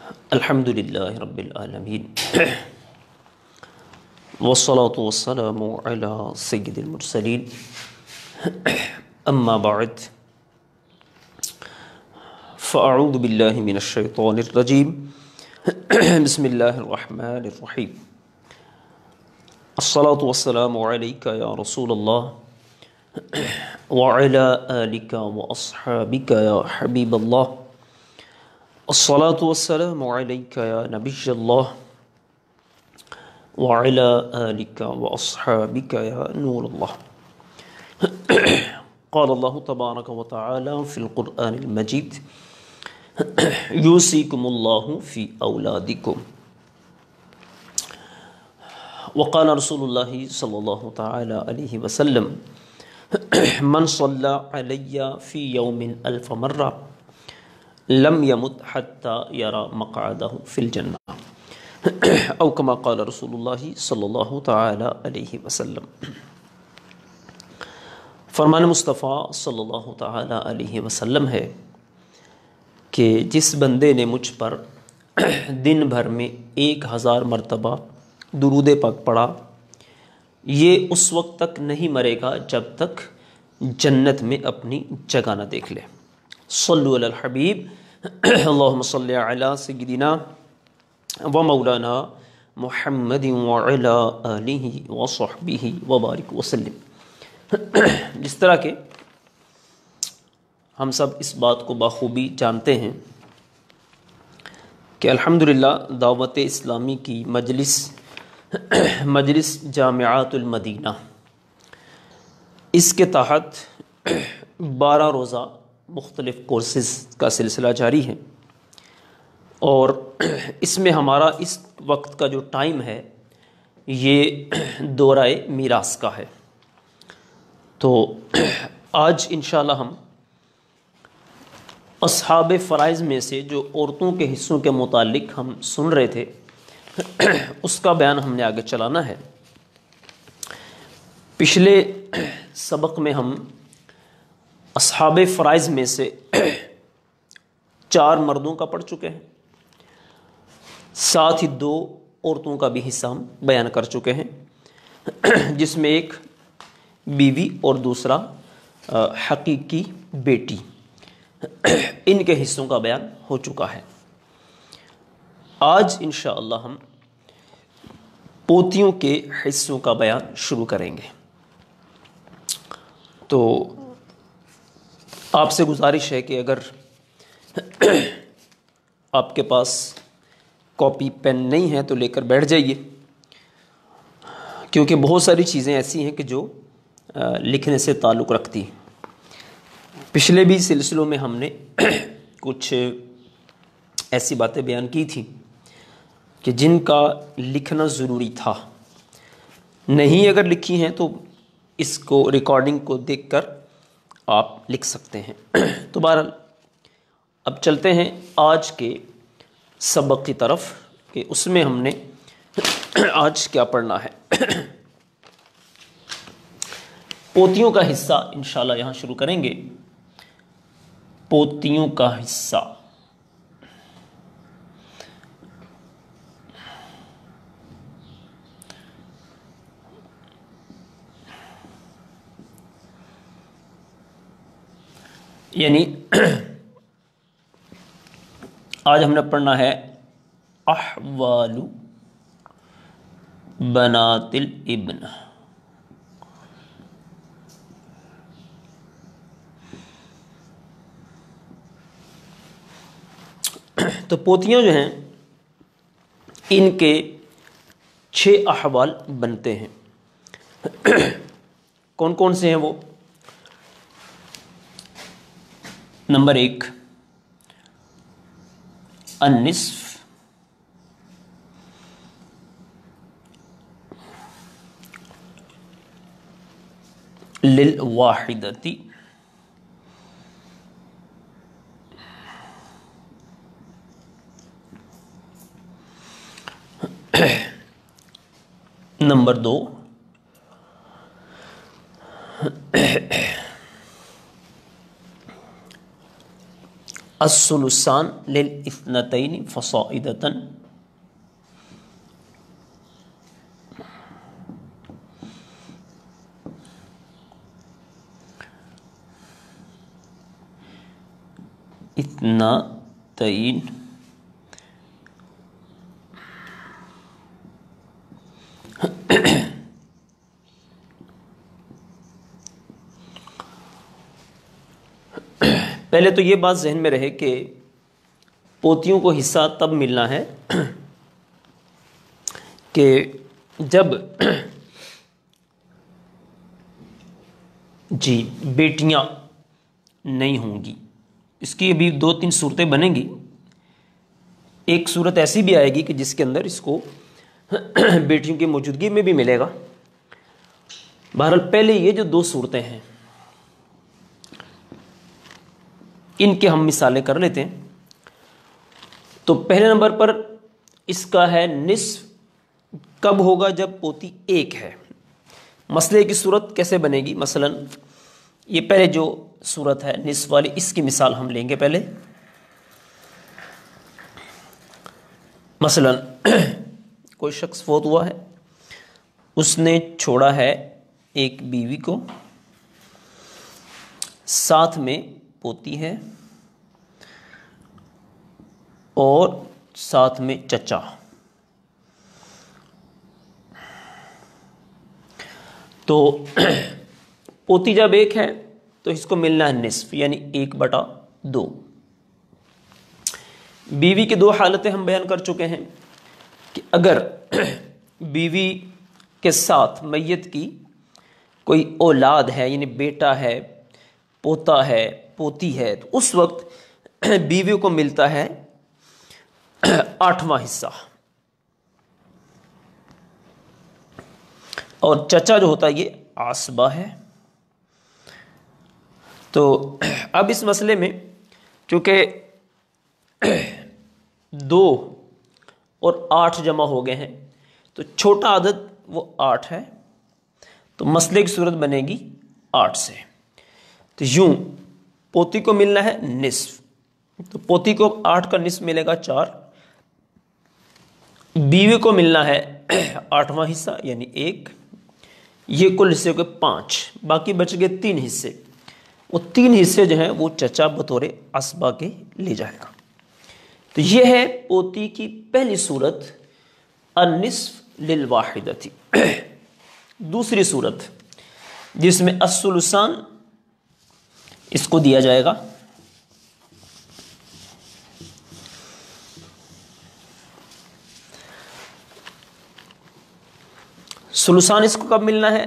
الحمد للہ رب العالمین والصلاة والسلام علی سید المرسلین اما بعد فاعوذ باللہ من الشیطان الرجیم بسم اللہ الرحمن الرحیم الصلاة والسلام علیک یا رسول اللہ وعلی آلک واصحابک یا حبیب اللہ الصلاة والسلام علیک یا نبی اللہ وعلی آلک واصحابک یا نور اللہ قال اللہ تبارک و تعالی فی القرآن المجید یوصیکم اللہ فی اولادکم وقال رسول اللہ صلی اللہ تعالی علیہ وسلم من صلی علی فی یوم الف مرہ لم يمت حتى يرى مقعده في الجنة او كما قال رسول الله صلی اللہ تعالی علیہ وسلم۔ فرمان مصطفیٰ صلی اللہ تعالی علیہ وسلم ہے کہ جس بندے نے مجھ پر دن بھر میں 1000 مرتبہ درود پاک پڑھا یہ اس وقت تک نہیں مرے گا جب تک جنت میں اپنی جگہ نہ دیکھ لے۔ صلو علی الحبیب اللہم صلی علی سیدنا و مولانا محمد وعلی آلہ وصحبہ وبارک وسلم۔ جس طرح کہ ہم سب اس بات کو بخوبی جانتے ہیں کہ الحمدللہ دعوت اسلامی کی مجلس جامعات المدینہ اس کے تحت 12 روزہ مختلف کورسز کا سلسلہ جاری ہے، اور اس میں ہمارا اس وقت کا جو ٹائم ہے یہ دورہ میراث کا ہے۔ تو آج انشاءاللہ ہم اصحاب فرائض میں سے جو عورتوں کے حصوں کے متعلق ہم سن رہے تھے اس کا بیان ہم نے آگے چلانا ہے۔ پچھلے سبق میں ہم اصحاب فرائض میں سے 4 مردوں کا پڑھ چکے ہیں، ساتھ ہی 2 عورتوں کا بھی حصہ ہم بیان کر چکے ہیں، جس میں ایک بیوی اور دوسرا حقیقی بیٹی، ان کے حصوں کا بیان ہو چکا ہے۔ آج انشاءاللہ ہم پوتیوں کے حصوں کا بیان شروع کریں گے۔ تو آپ سے گزارش ہے کہ اگر آپ کے پاس کاپی پین نہیں ہے تو لے کر بیٹھ جائیے، کیونکہ بہت ساری چیزیں ایسی ہیں کہ جو لکھنے سے تعلق رکھتی ہیں۔ پچھلے بھی سلسلوں میں ہم نے کچھ ایسی باتیں بیان کی تھیں کہ جن کا لکھنا ضروری تھا، نہیں اگر لکھی ہیں تو اس کو ریکارڈنگ کو دیکھ کر آپ لکھ سکتے ہیں۔ تو بہرحال اب چلتے ہیں آج کے سبق کی طرف کہ اس میں ہم نے آج کیا پڑھنا ہے۔ پوتیوں کا حصہ انشاءاللہ یہاں شروع کریں گے۔ پوتیوں کا حصہ یعنی آج ہم نے پڑھنا ہے احوال بنات الابن۔ تو پوتیاں جو ہیں ان کے 6 احوال بنتے ہیں۔ کون کون سے ہیں وہ؟ نمبر 1 النصف، للواحدتی، نمبر 2 الثلثان للاثنتین فصاعدۃ، اثنتین پہلے تو یہ بات ذہن میں رہے کہ پوتیوں کو حصہ تب ملنا ہے کہ جب جی بیٹیاں نہیں ہوں گی. اس کی ابھی 2-3 صورتیں بنیں گی. ایک صورت ایسی بھی آئے گی کہ جس کے اندر اس کو بیٹیوں کی موجودگی میں بھی ملے گا. بہرحال پہلے یہ جو 2 صورتیں ہیں ان کے ہم مثالیں کر لیتے ہیں. تو پہلے نمبر پر اس کا ہے نصف کب ہوگا؟ جب پوتی 1 ہے. مسئلے کی صورت کیسے بنے گی؟ مثلا یہ پہلے جو صورت ہے نصف والی، اس کی مثال ہم لیں گے پہلے. مثلا کوئی شخص فوت ہوا ہے، اس نے چھوڑا ہے ایک بیوی کو، ساتھ میں پوتی ہے اور ساتھ میں چچا. تو پوتی جب 1 ہے تو اس کو ملنا ہے نصف، یعنی 1/2. بیوی کی 2 حالتیں ہم بیان کر چکے ہیں کہ اگر بیوی کے ساتھ میت کی کوئی اولاد ہے، یعنی بیٹا ہے، پوتا ہے، پوتی ہے، تو اس وقت بیوی کو ملتا ہے 8واں حصہ. اور چچا جو ہوتا ہے یہ عصبہ ہے. تو اب اس مسئلے میں چونکہ 2 اور 8 جمع ہو گئے ہیں تو چھوٹا عدد وہ 8 ہے، تو مسئلے کی صورت بنے گی 8 سے. تو یوں پوتی کو ملنا ہے نصف، تو پوتی کو 8 کا نصف ملے گا 4. بیوی کو ملنا ہے 8واں حصہ یعنی 1. یہ کل حصے کو 5، باقی بچ گئے 3 حصے. وہ 3 حصے جو ہیں وہ چچا بطور عصبہ کے لے جائے گا. تو یہ ہے پوتی کی پہلی صورت النصف للواحدۃ. دوسری صورت جس میں الثلثان اس کو دیا جائے گا. ثلثان اس کو کب ملنا ہے؟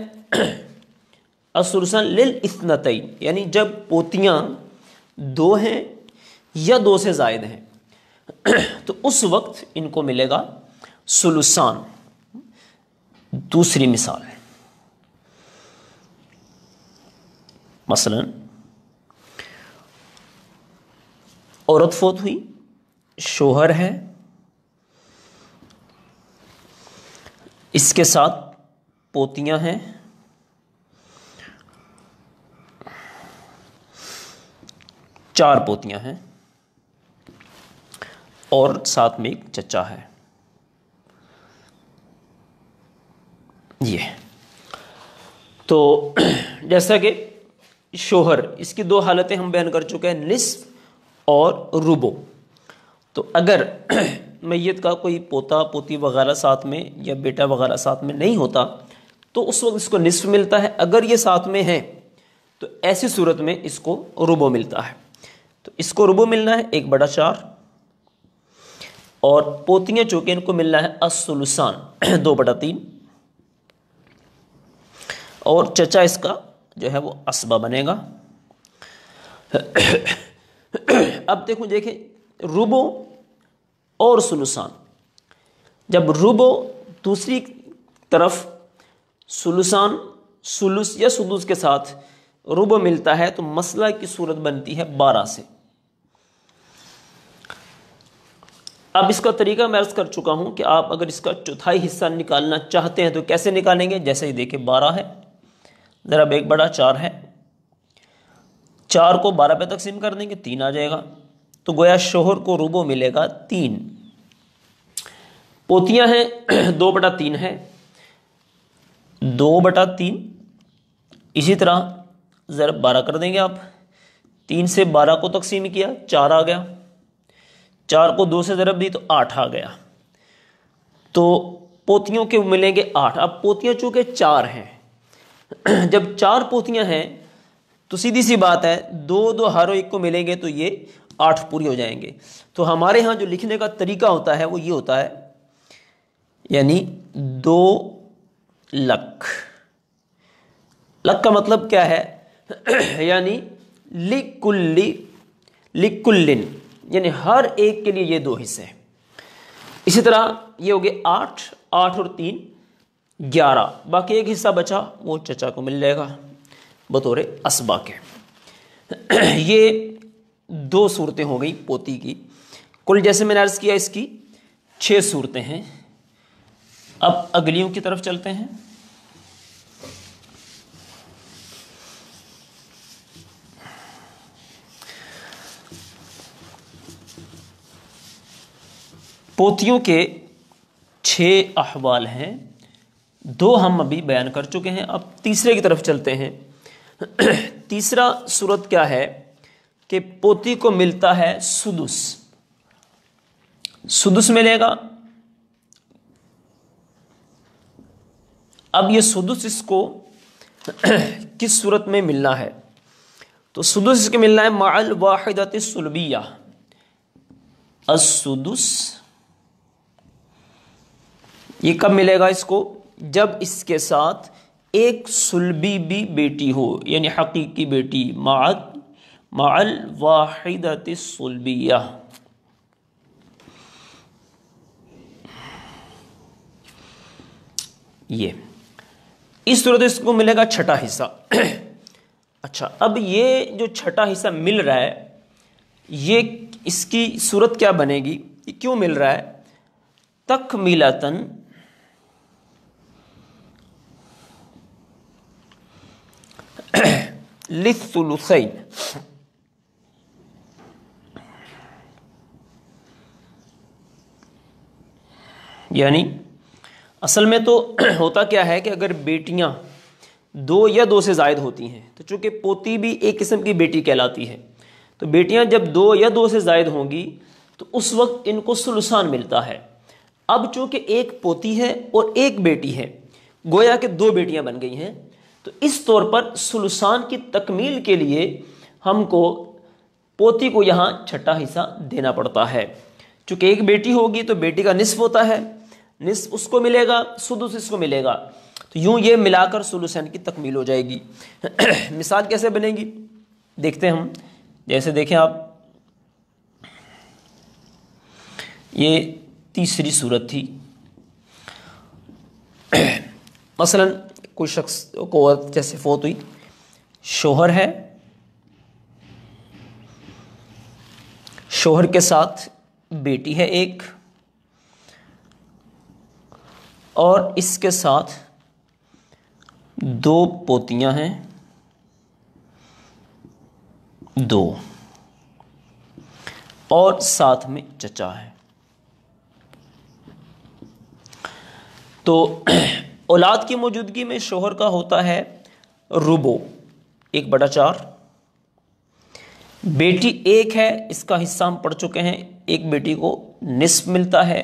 الثلثان للاثنتین، یعنی جب پوتیاں 2 ہیں یا 2 سے زائد ہیں تو اس وقت ان کو ملے گا ثلثان. دوسری مثال ہے، مثلا عورت فوت ہوئی، شوہر ہے، اس کے ساتھ پوتیاں ہیں، چار پوتیاں ہیں اور ساتھ میں ایک چچا ہے. یہ تو جیسا کہ شوہر، اس کی 2 حالتیں ہم بیان کر چکے ہیں، نصف اور ربع. تو اگر میت کا کوئی پوتا پوتی وغیرہ ساتھ میں یا بیٹا وغیرہ ساتھ میں نہیں ہوتا تو اس وقت اس کو نصف ملتا ہے. اگر یہ ساتھ میں ہیں تو ایسی صورت میں اس کو ربع ملتا ہے. تو اس کو ربع ملنا ہے 1/4، اور پوتیاں چونکہ ان کو ملنا ہے الثلثان 2/3، اور چچا اس کا جو ہے وہ عصبہ بنے گا. اب دیکھیں ربع اور ثلثان، جب ربع دوسری طرف ثلثان ثلث یا سدس کے ساتھ ربع ملتا ہے تو مسئلہ کی صورت بنتی ہے 12 سے. اب اس کا طریقہ میں عرض کر چکا ہوں کہ آپ اگر اس کا چوتھائی حصہ نکالنا چاہتے ہیں تو کیسے نکالیں گے؟ جیسے ہی دیکھیں 12 ہے، ضرب 1/4 ہے، 4 کو 12 پہ تقسیم کر دیں گے 3 آ جائے گا. تو گویا شوہر کو ربع ملے گا 3. پوتیاں ہیں 2/3 ہے 2/3. اسی طرح ضرب 12 کر دیں گے آپ. 3 سے 12 کو تقسیم کیا 4 آ گیا. 4 کو 2 سے ضرب دی تو 8 آ گیا. تو پوتیوں کے ملیں گے 8. اب پوتیاں چونکہ 4 ہیں، جب 4 پوتیاں ہیں تو سیدھی سی بات ہے 2 ہر ایک کو ملیں گے تو یہ 8 پوری ہو جائیں گے. تو ہمارے ہاں جو لکھنے کا طریقہ ہوتا ہے وہ یہ ہوتا ہے، یعنی 2 لک. لک کا مطلب کیا ہے؟ یعنی لکلن، یعنی ہر ایک کے لیے یہ 2 حصے. اسی طرح یہ ہو گئے 8 اور 3 11. باقی ایک حصہ بچا وہ چچا کو مل جائے گا بطور اسبا کے. یہ 2 صورتیں ہو گئی پوتی کی. کل جیسے میں نے عرض کیا اس کی 6 صورتیں ہیں. اب اگلیوں کی طرف چلتے ہیں. پوتیوں کے 6 احوال ہیں، 2 ہم ابھی بیان کر چکے ہیں. اب تیسرے کی طرف چلتے ہیں. تیسرا صورت کیا ہے کہ پوتی کو ملتا ہے سدس. سدس ملے گا. اب یہ سدس اس کو کس صورت میں ملنا ہے؟ تو سدس اس کے ملنا ہے مع الواحدۃ السلبیہ. السدس یہ کب ملے گا اس کو؟ جب اس کے ساتھ ایک سلبی بھی بیٹی ہو، یعنی حقیقی بیٹی. مع الواحدۃ السلبیہ. یہ اس صورت اس کو ملے گا 6واں حصہ. اچھا، اب یہ جو 6واں حصہ مل رہا ہے یہ اس کی صورت کیا بنے گی؟ یہ کیوں مل رہا ہے؟ تکمیلتاً للثلثین. یعنی اصل میں تو ہوتا کیا ہے کہ اگر بیٹیاں 2 یا 2 سے زائد ہوتی ہیں تو چونکہ پوتی بھی ایک قسم کی بیٹی کہلاتی ہے، تو بیٹیاں جب 2 یا 2 سے زائد ہوں گی تو اس وقت ان کو ثلثان ملتا ہے. اب چونکہ ایک پوتی ہے اور ایک بیٹی ہے، گویا کہ 2 بیٹیاں بن گئی ہیں، تو اس طور پر ثلثان کی تکمیل کے لیے ہم کو پوتی کو یہاں 6واں حصہ دینا پڑتا ہے. چونکہ ایک بیٹی ہوگی تو بیٹی کا نصف ہوتا ہے، نصف اس کو ملے گا، سدس اس کو ملے گا، تو یوں یہ ملا کر ثلثین کی تکمیل ہو جائے گی. مثال کیسے بنے گی دیکھتے ہیں ہم. جیسے دیکھیں آپ، یہ تیسری صورت تھی. مثلا کوئی شخص کو جیسے فوت ہوئی، شوہر ہے، شوہر کے ساتھ بیٹی ہے ایک، اور اس کے ساتھ 2 پوتیاں ہیں 2، اور ساتھ میں چچا ہے. تو اولاد کی موجودگی میں شوہر کا ہوتا ہے ربع 1/4. بیٹی ایک ہے، اس کا حصہ ہم پڑھ چکے ہیں، ایک بیٹی کو نصف ملتا ہے.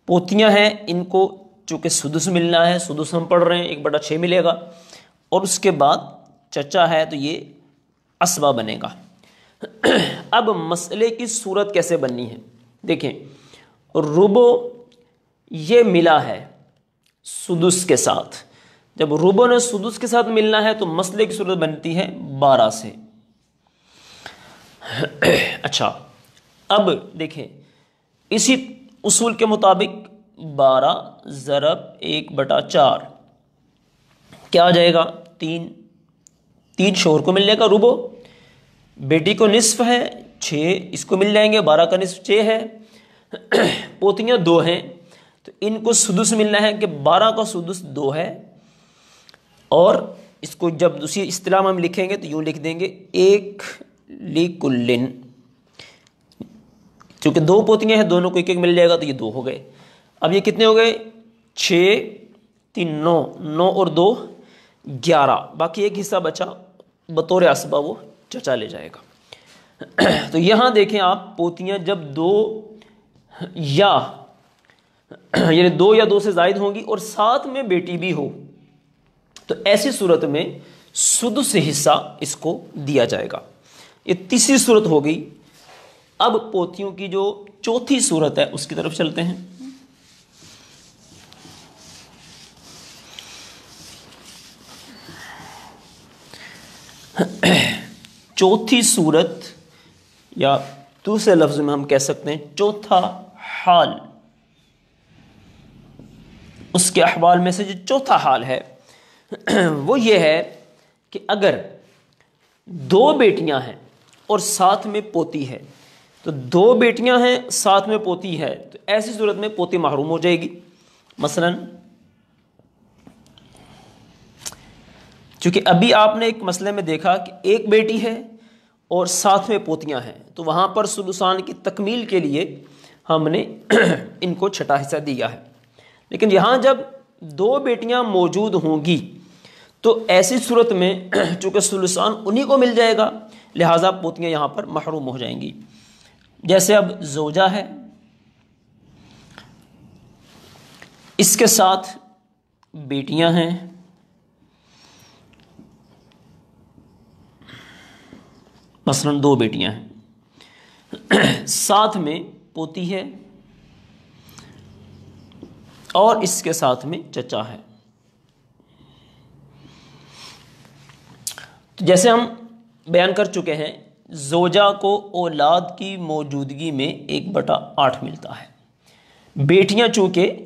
پوتیاں ہیں، ان کو چونکہ سدس ملنا ہے، سدس ہم پڑھ رہے ہیں 1/6 ملے گا. اور اس کے بعد چچا ہے تو یہ اسبا بنے گا. اب مسئلے کی صورت کیسے بننی ہے دیکھیں. ربع یہ ملا ہے سدس کے ساتھ. جب ربع نے سدس کے ساتھ ملنا ہے تو مسئلے کی صورت بنتی ہے 12 سے. اچھا، اب دیکھیں اسی اصول کے مطابق 12 ضرب 1/4 کیا آ جائے گا؟ 3 شوہر کو مل جائے گا ربع. بیٹی کو نصف ہے 6، اس کو مل جائیں گے، 12 کا نصف 6 ہے. پوتیاں 2 ہیں تو ان کو سدس ملنا ہے کہ 12 کا سدس 2 ہے. اور اس کو جب دوسری اصطلاح میں ہم لکھیں گے تو یوں لکھ دیں گے 1 لکلن، چونکہ 2 پوتیاں ہیں، دونوں کو 1 مل جائے گا تو یہ 2 ہو گئے. اب یہ کتنے ہو گئے؟ 6 3 9 9 اور 2 11. باقی ایک حصہ بچا بطور اسبہ وہ چچا لے جائے گا. تو یہاں دیکھیں آپ، پوتیاں جب 2 یا یعنی 2 یا 2 سے زائد ہوں گی اور ساتھ میں بیٹی بھی ہو تو ایسی صورت میں سدس حصہ اس کو دیا جائے گا. یہ تیسری صورت ہو گئی. اب پوتیوں کی جو چوتھی صورت ہے اس کی طرف چلتے ہیں. چوتھی صورت، یا دوسرے لفظ میں ہم کہہ سکتے ہیں چوتھا حال، اس کے احوال میں سے جو چوتھا حال ہے وہ یہ ہے کہ اگر 2 بیٹیاں ہیں اور ساتھ میں پوتی ہے، تو 2 بیٹیاں ہیں ساتھ میں پوتی ہے، تو ایسی صورت میں پوتی محروم ہو جائے گی. مثلا چونکہ ابھی آپ نے ایک مسئلے میں دیکھا کہ ایک بیٹی ہے اور ساتھ میں پوتیاں ہیں، تو وہاں پر ثلثان کی تکمیل کے لیے ہم نے ان کو چھٹا حصہ دیا ہے. لیکن یہاں جب 2 بیٹیاں موجود ہوں گی تو ایسی صورت میں چونکہ ثلثان انہی کو مل جائے گا، لہٰذا پوتیاں یہاں پر محروم ہو جائیں گی. جیسے اب زوجہ ہے، اس کے ساتھ بیٹیاں ہیں، مثلا 2 بیٹیاں ہیں، ساتھ میں پوتی ہے اور اس کے ساتھ میں چچا ہے. تو جیسے ہم بیان کر چکے ہیں، زوجہ کو اولاد کی موجودگی میں 1/8 ملتا ہے. بیٹیاں چونکہ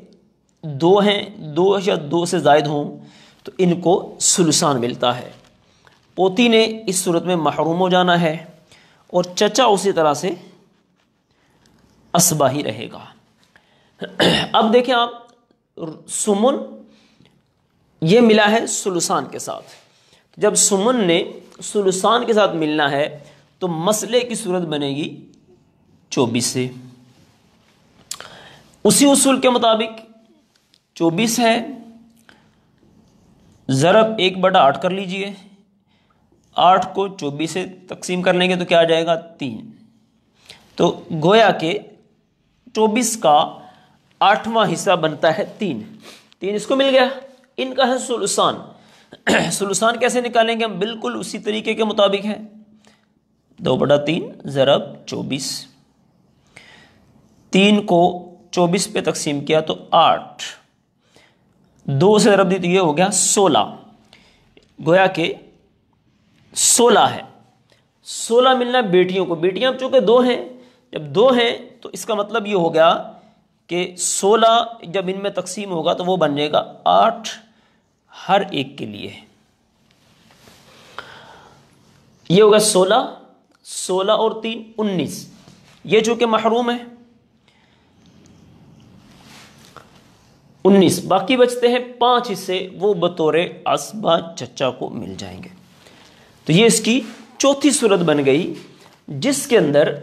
2 ہیں، 2 یا 2 سے زائد ہوں تو ان کو ثلثان ملتا ہے. پوتی نے اس صورت میں محروم ہو جانا ہے اور چچا اسی طرح سے اسبہ ہی رہے گا. اب دیکھیں آپ، سمن یہ ملا ہے ثلثان کے ساتھ. جب سمن نے ثلثان کے ساتھ ملنا ہے تو مسئلے کی صورت بنے گی 24 سے. اسی اصول کے مطابق 24 ہے ضرب 1/8 کر لیجئے. 8 کو 24 سے تقسیم کر لیں گے تو کیا آ جائے گا؟ 3. تو گویا کہ 24 کا 8واں حصہ بنتا ہے 3. 3 اس کو مل گیا. ان کا ہے ثلثان. ثلثان کیسے نکالیں گے ہم؟ بالکل اسی طریقے کے مطابق ہے. 2/3 ضرب 24. 3 کو 24 پہ تقسیم کیا تو 8. 2 سے ضرب دی تو یہ ہو گیا 16. گویا کہ 16 ہے. 16 ملنا بیٹیوں کو. بیٹیاں چونکہ 2 ہیں، جب 2 ہیں تو اس کا مطلب یہ ہو گیا کہ 16 جب ان میں تقسیم ہوگا تو وہ بن جائے گا 8 ہر ایک کے لیے. یہ ہوگا 16. 16 اور 3 19. یہ چونکہ محروم ہے 19. باقی بچتے ہیں 5 حصے، وہ بطور اسبہ چچا کو مل جائیں گے. تو یہ اس کی چوتھی صورت بن گئی جس کے اندر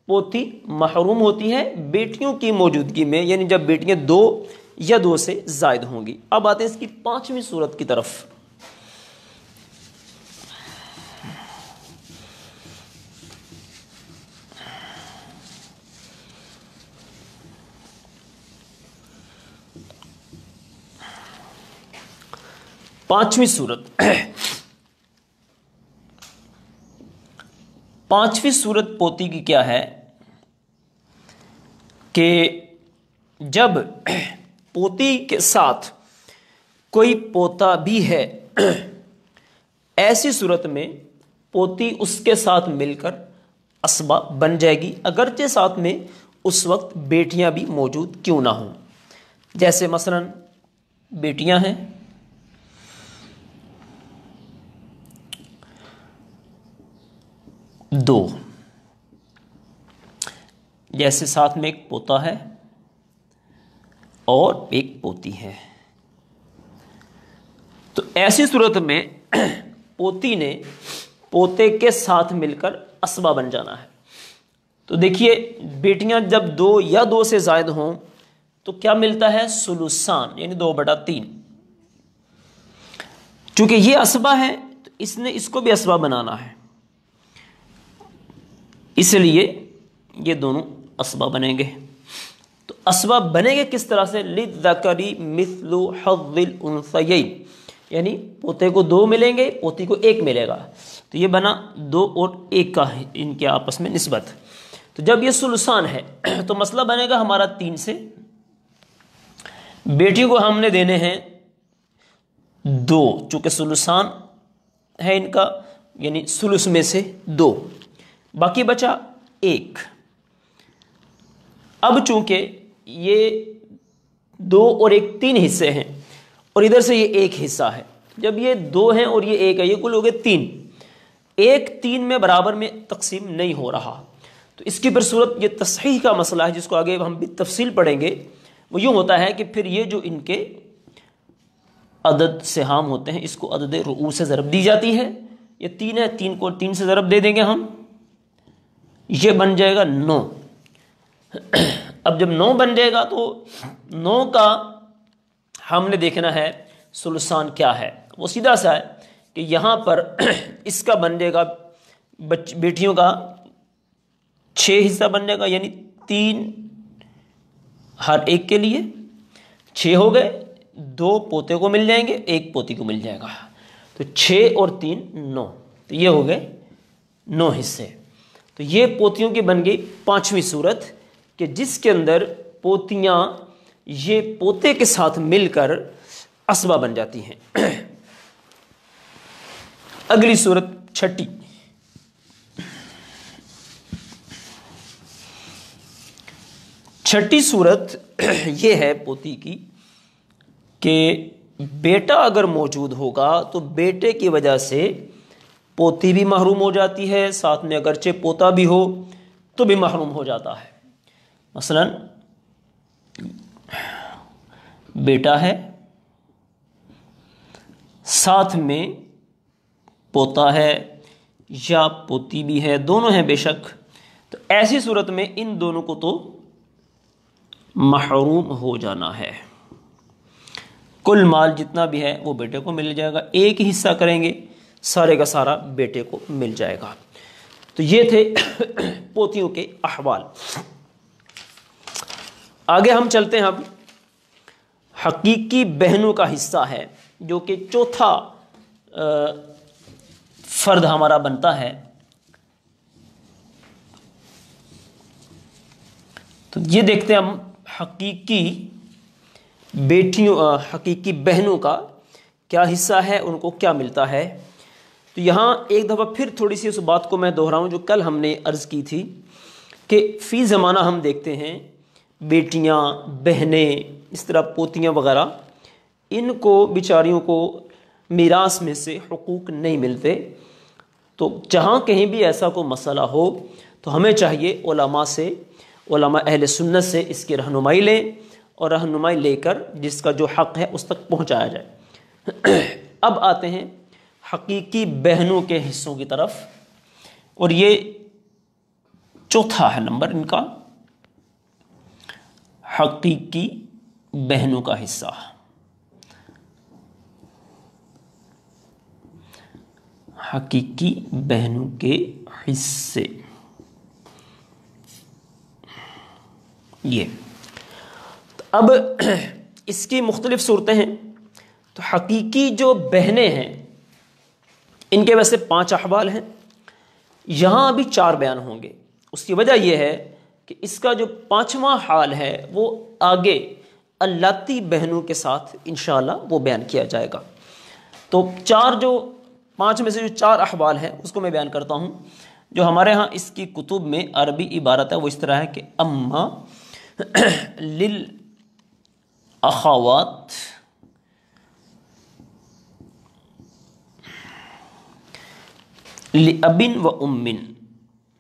پوتی محروم ہوتی ہے بیٹیوں کی موجودگی میں، یعنی جب بیٹیاں 2 یا 2 سے زائد ہوں گی. اب آتے ہیں اس کی 5ویں صورت کی طرف. پانچویں صورت پوتی کی کیا ہے کہ جب پوتی کے ساتھ کوئی پوتا بھی ہے، ایسی صورت میں پوتی اس کے ساتھ مل کر اسبہ بن جائے گی، اگرچہ ساتھ میں اس وقت بیٹیاں بھی موجود کیوں نہ ہوں. جیسے مثلا بیٹیاں ہیں، دو، جیسے ساتھ میں ایک پوتا ہے اور ایک پوتی ہے. تو ایسی صورت میں پوتی نے پوتے کے ساتھ مل کر اسبہ بن جانا ہے. تو دیکھیے بیٹیاں جب 2 یا 2 سے زائد ہوں تو کیا ملتا ہے؟ ثلثان، یعنی 2/3۔ چونکہ یہ اسبہ ہے تو اس نے اس کو بھی اسبہ بنانا ہے، اس لیے یہ دونوں اسبہ بنیں گے۔ تو اسبہ بنیں گے کس طرح سے؟ للذکر مثل حظ الانثیین، یعنی پوتے کو 2 ملیں گے، پوتی کو 1 ملے گا، تو یہ بنا 2 اور 1 کا ان کے آپس میں نسبت۔ تو جب یہ ثلثان ہے تو مسئلہ بنے گا ہمارا 3 سے، بیٹی کو ہم نے دینے ہیں 2، چونکہ ثلثان ہے ان کا، یعنی ثلث میں سے 2، باقی بچا 1۔ اب چونکہ یہ 2 اور 1 3 حصے ہیں، اور ادھر سے یہ 1 حصہ ہے، جب یہ 2 ہیں اور یہ 1 ہے، یہ کل ہو گئے 3۔ 1 3 میں برابر میں تقسیم نہیں ہو رہا، تو اس کی پھر صورت یہ تصحیح کا مسئلہ ہے، جس کو آگے ہم بھی تفصیل پڑھیں گے۔ وہ یوں ہوتا ہے کہ پھر یہ جو ان کے عدد سہام ہوتے ہیں، اس کو عدد رؤوس سے ضرب دی جاتی ہے۔ یہ 3 ہے، 3 کو 3 سے ضرب دے دیں گے ہم، یہ بن جائے گا 9۔ اب جب 9 بن جائے گا تو 9 کا ہم نے دیکھنا ہے ثلثان کیا ہے۔ وہ سیدھا سا ہے کہ یہاں پر اس کا بن جائے گا بیٹیوں کا 6 حصہ بن جائے گا، یعنی 3 ہر ایک کے لیے 6 ہو گئے، 2 پوتے کو مل جائیں گے، 1 پوتی کو مل جائے گا، تو 6 اور 3 9، تو یہ ہو گئے 9 حصے۔ تو یہ پوتیوں کی بن گئی 5ویں صورت، کہ جس کے اندر پوتیاں یہ پوتے کے ساتھ مل کر اسبہ بن جاتی ہیں۔ اگلی صورت 6، چھٹی صورت یہ ہے پوتی کی کہ بیٹا اگر موجود ہوگا تو بیٹے کی وجہ سے پوتی بھی محروم ہو جاتی ہے، ساتھ میں اگرچہ پوتا بھی ہو تو بھی محروم ہو جاتا ہے۔ مثلا بیٹا ہے، ساتھ میں پوتا ہے یا پوتی بھی ہے، دونوں ہیں بے شک، تو ایسی صورت میں ان دونوں کو تو محروم ہو جانا ہے۔ کل مال جتنا بھی ہے وہ بیٹے کو مل جائے گا، 1 حصہ کریں گے، سارے کا سارا بیٹے کو مل جائے گا۔ تو یہ تھے پوتیوں کے احوال۔ آگے ہم چلتے ہیں، اب حقیقی بہنوں کا حصہ ہے، جو کہ چوتھا فرد ہمارا بنتا ہے۔ تو یہ دیکھتے ہیں ہم حقیقی حقیقی بہنوں کا کیا حصہ ہے، ان کو کیا ملتا ہے۔ تو یہاں ایک دفعہ پھر تھوڑی سی اس بات کو میں دہراؤں جو کل ہم نے عرض کی تھی، کہ فی زمانہ ہم دیکھتے ہیں بیٹیاں، بہنیں، اس طرح پوتیاں وغیرہ، ان کو بیچاریوں کو میراث میں سے حقوق نہیں ملتے۔ تو جہاں کہیں بھی ایسا کوئی مسئلہ ہو تو ہمیں چاہیے علماء اہل سنت سے اس کی رہنمائی لیں، اور رہنمائی لے کر جس کا جو حق ہے اس تک پہنچایا جائے۔ اب آتے ہیں حقیقی بہنوں کے حصوں کی طرف، اور یہ چوتھا ہے نمبر ان کا، حقیقی بہنوں کا حصہ۔ حقیقی بہنوں کے حصے یہ۔ اب اس کی مختلف صورتیں ہیں۔ تو حقیقی جو بہنیں ہیں ان کے ویسے 5 احوال ہیں، یہاں ابھی 4 بیان ہوں گے۔ اس کی وجہ یہ ہے کہ اس کا جو 5واں حال ہے وہ آگے اللاتی بہنوں کے ساتھ انشاءاللہ وہ بیان کیا جائے گا۔ تو 5 میں سے جو 4 احوال ہیں اس کو میں بیان کرتا ہوں۔ جو ہمارے ہاں اس کی کتب میں عربی عبارت ہے وہ اس طرح ہے کہ اما للاخوات لأب و ام۔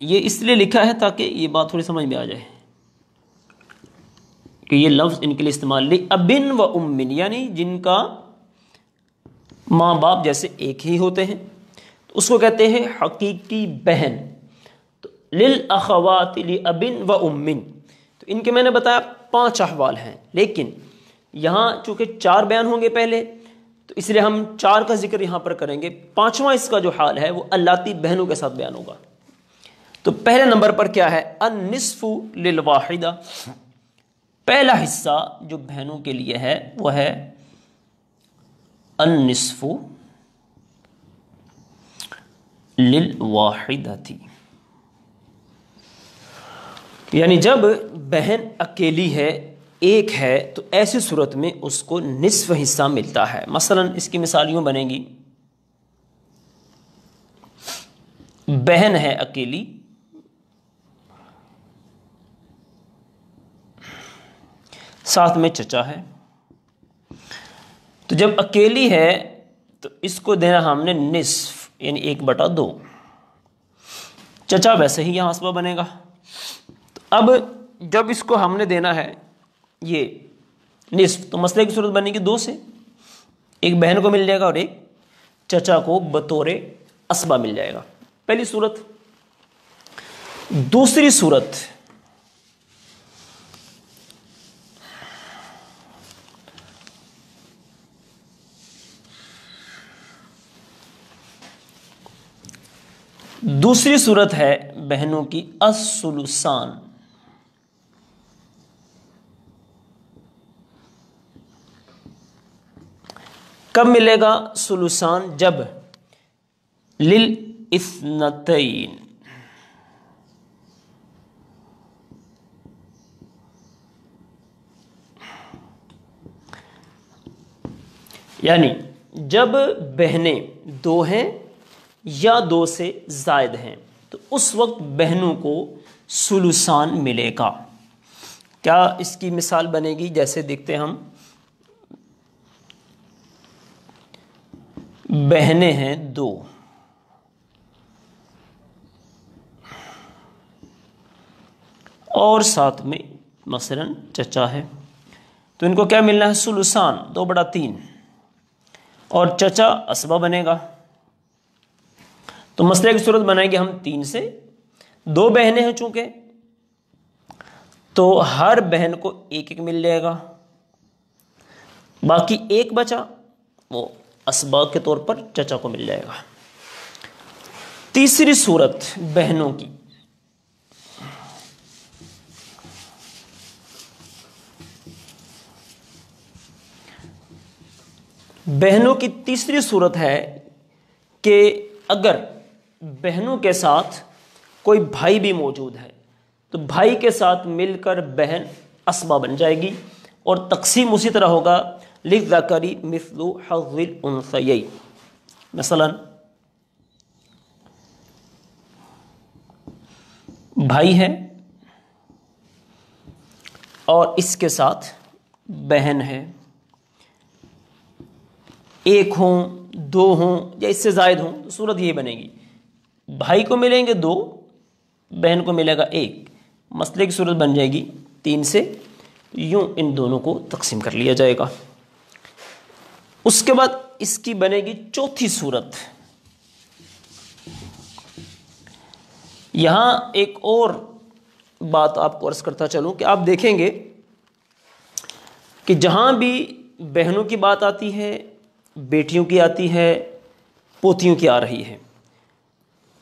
یہ اس لیے لکھا ہے تاکہ یہ بات تھوڑی سمجھ میں آ جائے کہ یہ لفظ ان کے لیے استعمال لأب و ام، یعنی جن کا ماں باپ جیسے ایک ہی ہوتے ہیں، تو اس کو کہتے ہیں حقیقی بہن۔ تو للاخوات لاب و ام، تو ان کے میں نے بتایا 5 احوال ہیں، لیکن یہاں چونکہ 4 بیان ہوں گے پہلے، تو اس لیے ہم 4 کا ذکر یہاں پر کریں گے۔ 5واں اس کا جو حال ہے وہ اللاتی بہنوں کے ساتھ بیان ہوگا۔ تو پہلے نمبر پر کیا ہے؟ النصف للواحدہ، پہلا حصہ جو بہنوں کے لیے ہے وہ ہے النصف للواحدہ، یعنی جب بہن اکیلی ہے، ایک ہے، تو ایسی صورت میں اس کو نصف حصہ ملتا ہے۔ مثلا اس کی مثال یوں بنے گی، بہن ہے اکیلی، ساتھ میں چچا ہے، تو جب اکیلی ہے تو اس کو دینا ہم نے نصف، یعنی 1/2۔ چچا ویسے ہی یہاں عصبہ بنے گا۔ تو اب جب اس کو ہم نے دینا ہے یہ نصف، تو مسئلے کی صورت بنے گی 2 سے، ایک بہن کو مل جائے گا اور ایک چچا کو بطور عصبہ مل جائے گا، پہلی صورت۔ دوسری صورت، ہے بہنوں کی الثلثان، کب ملے گا ثلثان؟ جب للاثنتین، یعنی جب بہنیں 2 ہیں یا 2 سے زائد ہیں تو اس وقت بہنوں کو ثلثان ملے گا۔ کیا اس کی مثال بنے گی؟ جیسے دیکھتے ہم، بہنیں ہیں 2 اور ساتھ میں مثلا چچا ہے، تو ان کو کیا ملنا ہے؟ ثلثان 2/3، اور چچا عصبہ بنے گا۔ تو مسئلے کی صورت بنائیں گے ہم 3 سے، 2 بہنیں ہیں چونکہ، تو ہر بہن کو 1 مل جائے گا، باقی 1 بچا وہ عصبہ کے طور پر چچا کو مل جائے گا۔ تیسری صورت بہنوں کی، تیسری صورت ہے کہ اگر بہنوں کے ساتھ کوئی بھائی بھی موجود ہے تو بھائی کے ساتھ مل کر بہن عصبہ بن جائے گی، اور تقسیم اسی طرح ہوگا للذکر مثل حظ الانثیین۔ مثلا بھائی ہے اور اس کے ساتھ بہن ہے، 1 ہوں 2 ہوں یا اس سے زائد ہوں، تو صورت یہ بنے گی، بھائی کو ملیں گے 2، بہن کو ملے گا 1، مسئلے کی صورت بن جائے گی 3 سے، یوں ان دونوں کو تقسیم کر لیا جائے گا۔ اس کے بعد اس کی بنے گی چوتھی صورت۔ یہاں ایک اور بات آپ کو عرض کرتا چلوں کہ آپ دیکھیں گے کہ جہاں بھی بہنوں کی بات آتی ہے، بیٹیوں کی آتی ہے، پوتیوں کی آ رہی ہے،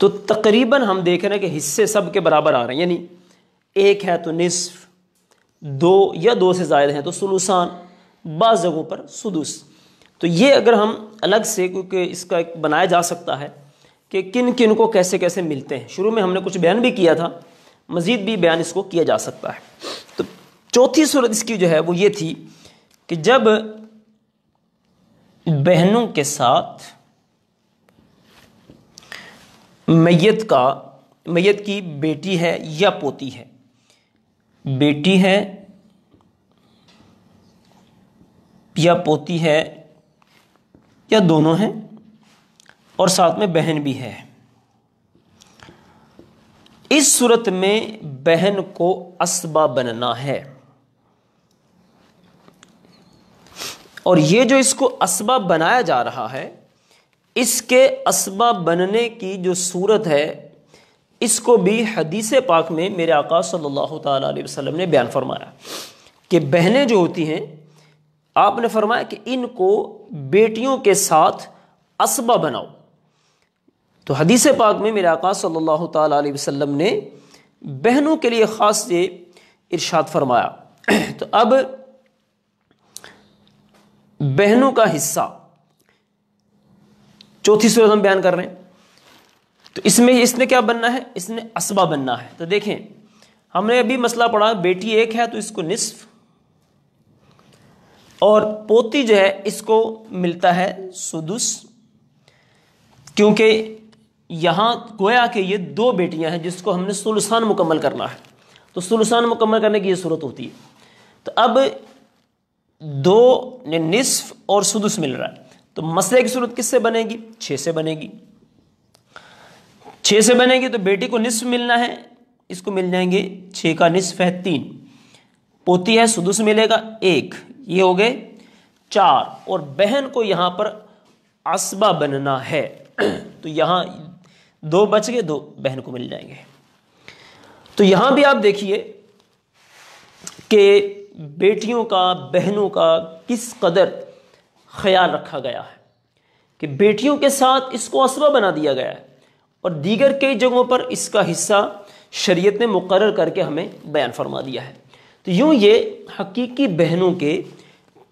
تو تقریباً ہم دیکھ رہے ہیں کہ حصے سب کے برابر آ رہے ہیں، یعنی 1 ہے تو نصف، 2 یا 2 سے زائد ہیں تو ثلثان، بعض جگہوں پر سدس۔ تو یہ اگر ہم الگ سے، کیونکہ اس کا ایک بنایا جا سکتا ہے کہ کن کن کو کیسے کیسے ملتے ہیں، شروع میں ہم نے کچھ بیان بھی کیا تھا، مزید بھی بیان اس کو کیا جا سکتا ہے۔ تو چوتھی صورت اس کی جو ہے وہ یہ تھی کہ جب بہنوں کے ساتھ میت کی بیٹی ہے یا پوتی ہے، بیٹی ہے یا پوتی ہے یا دونوں ہیں، اور ساتھ میں بہن بھی ہے، اس صورت میں بہن کو عصبہ بننا ہے، اور یہ جو اس کو عصبہ بنایا جا رہا ہے، اس کے عصبہ بننے کی جو صورت ہے اس کو بھی حدیث پاک میں میرے آقا صلی اللہ تعالیٰ علیہ وسلم نے بیان فرمایا کہ بہنیں جو ہوتی ہیں، آپ نے فرمایا کہ ان کو بیٹیوں کے ساتھ اسبہ بناؤ۔ تو حدیث پاک میں میرے آقا صلی اللہ تعالیٰ علیہ وسلم نے بہنوں کے لیے خاص یہ ارشاد فرمایا۔ تو اب بہنوں کا حصہ چوتھی صورت ہم بیان کر رہے ہیں۔ تو اس نے کیا بننا ہے؟ اس نے اسبہ بننا ہے۔ تو دیکھیں، ہم نے ابھی مسئلہ پڑھا، بیٹی ایک ہے تو اس کو نصف، اور پوتی جو ہے اس کو ملتا ہے سدس، کیونکہ یہاں گویا کہ یہ دو بیٹیاں ہیں جس کو ہم نے ثلثان مکمل کرنا ہے، تو ثلثان مکمل کرنے کی یہ صورت ہوتی ہے۔ تو اب دو نصف اور سدس مل رہا ہے، تو مسئلے کی صورت کس سے بنے گی؟ 6 سے بنے گی۔ 6 سے بنے گی تو بیٹی کو نصف ملنا ہے، اس کو مل جائیں گے 6 کا نصف ہے 3، پوتی ہے سدس ملے گا 1، یہ ہو گئے 4، اور بہن کو یہاں پر عصبہ بننا ہے، تو یہاں 2 بچ گئے، 2 بہن کو مل جائیں گے۔ تو یہاں بھی آپ دیکھیے کہ بیٹیوں کا، بہنوں کا کس قدر خیال رکھا گیا ہے کہ بیٹیوں کے ساتھ اس کو عصبہ بنا دیا گیا ہے، اور دیگر کئی جگہوں پر اس کا حصہ شریعت نے مقرر کر کے ہمیں بیان فرما دیا ہے۔ تو یوں یہ حقیقی بہنوں کے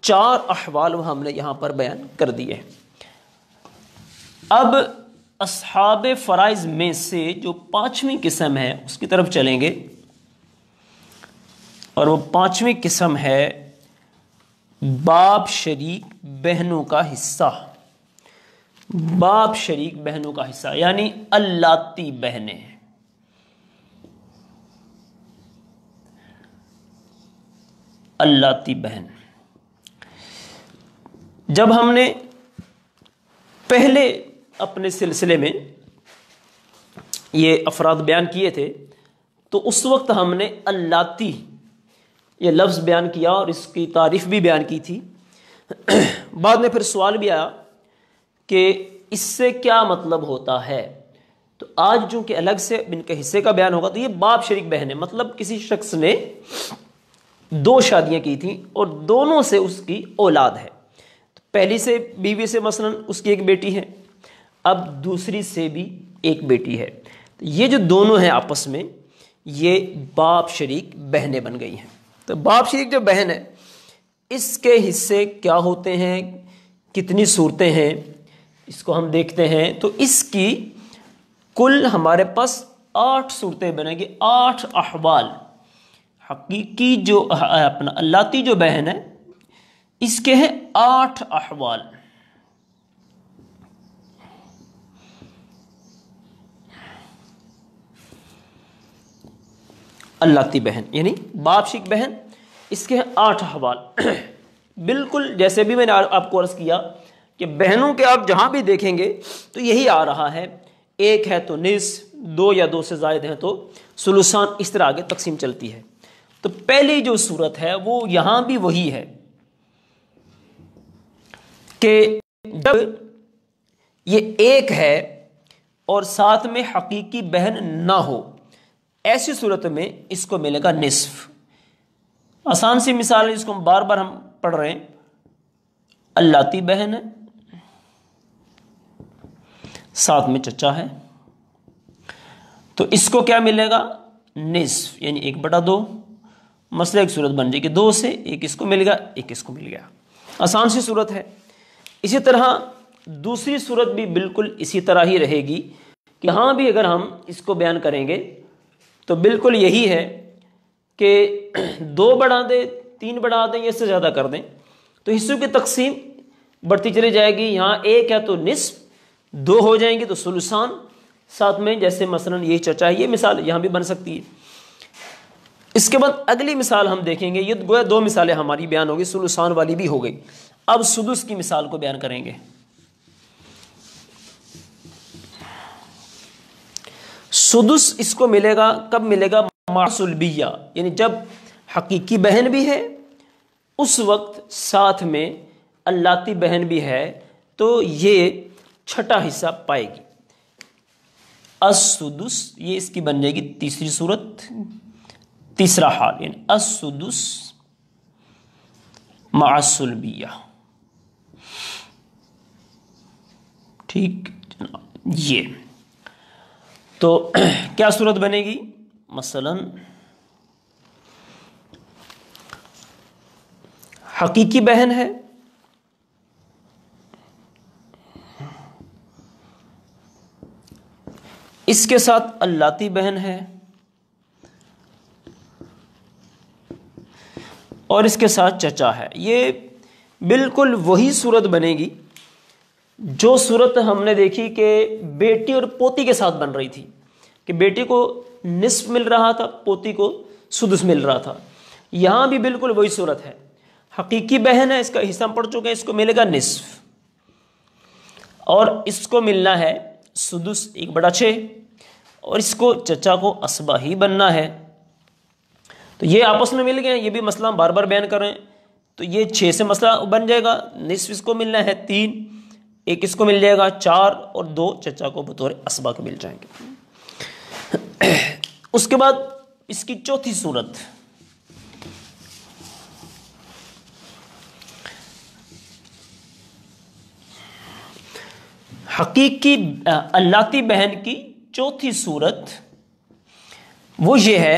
4 احوال ہم نے یہاں پر بیان کر دیے ہیں۔ اب اصحاب فرائض میں سے جو 5ویں قسم ہے اس کی طرف چلیں گے، اور وہ 5ویں قسم ہے باپ شریک بہنوں کا حصہ۔ باپ شریک بہنوں کا حصہ یعنی اللاتی بہنیں۔ اللاتی بہن، جب ہم نے پہلے اپنے سلسلے میں یہ افراد بیان کیے تھے تو اس وقت ہم نے اللاتی یہ لفظ بیان کیا اور اس کی تعریف بھی بیان کی تھی۔ بعد میں پھر سوال بھی آیا کہ اس سے کیا مطلب ہوتا ہے، تو آج چونکہ الگ سے ان کے حصے کا بیان ہوگا، تو یہ باپ شریک بہن ہے، مطلب کسی شخص نے 2 شادیاں کی تھیں اور دونوں سے اس کی اولاد ہے۔ پہلی سے بیوی سے مثلا اس کی ایک بیٹی ہے، اب دوسری سے بھی ایک بیٹی ہے، تو یہ جو دونوں ہیں آپس میں یہ باپ شریک بہنیں بن گئی ہیں۔ تو باپ شریک جو بہن ہے اس کے حصے کیا ہوتے ہیں، کتنی صورتیں ہیں، اس کو ہم دیکھتے ہیں۔ تو اس کی کل ہمارے پاس 8 صورتیں بنیں گی، 8 احوال۔ حقیقی جو اپنا اللاتی جو بہن ہے اس کے ہیں 8 احوال۔ اللاتی بہن یعنی باپ شریک بہن، اس کے ہیں 8 احوال۔ بالکل جیسے بھی میں نے آپ کو عرض کیا کہ بہنوں کے آپ جہاں بھی دیکھیں گے تو یہی آ رہا ہے، 1 ہے تو نصف، 2 یا 2 سے زائد ہیں تو ثلثان، اس طرح آگے تقسیم چلتی ہے۔ تو پہلی جو صورت ہے وہ یہاں بھی وہی ہے کہ جب یہ 1 ہے اور ساتھ میں حقیقی بہن نہ ہو، ایسی صورت میں اس کو ملے گا نصف۔ آسان سی مثال ہے جس کو ہم بار بار ہم پڑھ رہے ہیں، اللاتی بہن ہے، ساتھ میں چچا ہے، تو اس کو کیا ملے گا؟ نصف، یعنی 1/2۔ مسئلہ ایک صورت بن جائے کہ 2 سے 1 اس کو مل گیا، 1 اس کو مل گیا، آسان سی صورت ہے۔ اسی طرح دوسری صورت بھی بالکل اسی طرح ہی رہے گی کہ ہاں بھی اگر ہم اس کو بیان کریں گے تو بالکل یہی ہے کہ 2 بڑھا دیں، 3 بڑھا دیں یا اس سے زیادہ کر دیں تو حصوں کی تقسیم بڑھتی چلی جائے گی۔ یہاں 1 ہے تو نصف، 2 ہو جائیں گی تو ثلثان، ساتھ میں جیسے مثلا یہ چچا ہے، یہ مثال یہاں بھی بن سکتی ہے۔ اس کے بعد اگلی مثال ہم دیکھیں گے، یہ گویا 2 مثالیں ہماری بیان ہوگی، ثلثان والی بھی ہو گئی۔ اب سدس کی مثال کو بیان کریں گے۔ سدس اس کو ملے گا، کب ملے گا؟ مع صلبیہ، یعنی جب حقیقی بہن بھی ہے اس وقت ساتھ میں اللاتی بہن بھی ہے تو یہ چھٹا حصہ پائے گی۔ السدس، یہ اس کی بن جائے گی تیسری صورت، تیسرا حال، یعنی السدس مع السلبیہ. ٹھیک یہ تو کیا صورت بنے گی؟ مثلا حقیقی بہن ہے، اس کے ساتھ اللاتی بہن ہے، اور اس کے ساتھ چچا ہے. یہ بالکل وہی صورت بنے گی جو صورت ہم نے دیکھی کہ بیٹی اور پوتی کے ساتھ بن رہی تھی، کہ بیٹی کو نصف مل رہا تھا، پوتی کو سدس مل رہا تھا. یہاں بھی بالکل وہی صورت ہے. حقیقی بہن ہے، اس کا حصہ ہم پڑھ چکے ہیں، اس کو ملے گا نصف، اور اس کو ملنا ہے سدس 1/6، اور اس کو چچا کو اسبہ ہی بننا ہے. تو یہ آپس میں مل گئے. یہ بھی مسئلہ ہم بار بار بیان کریں تو یہ 6 سے مسئلہ بن جائے گا. نصف اس کو ملنا ہے 3، 1 اس کو مل جائے گا 4، اور 2 چچا کو بطور اسبہ کے مل جائیں گے. اس کے بعد اس کی چوتھی صورت، حقیقی اللاتی بہن کی چوتھی صورت وہ یہ ہے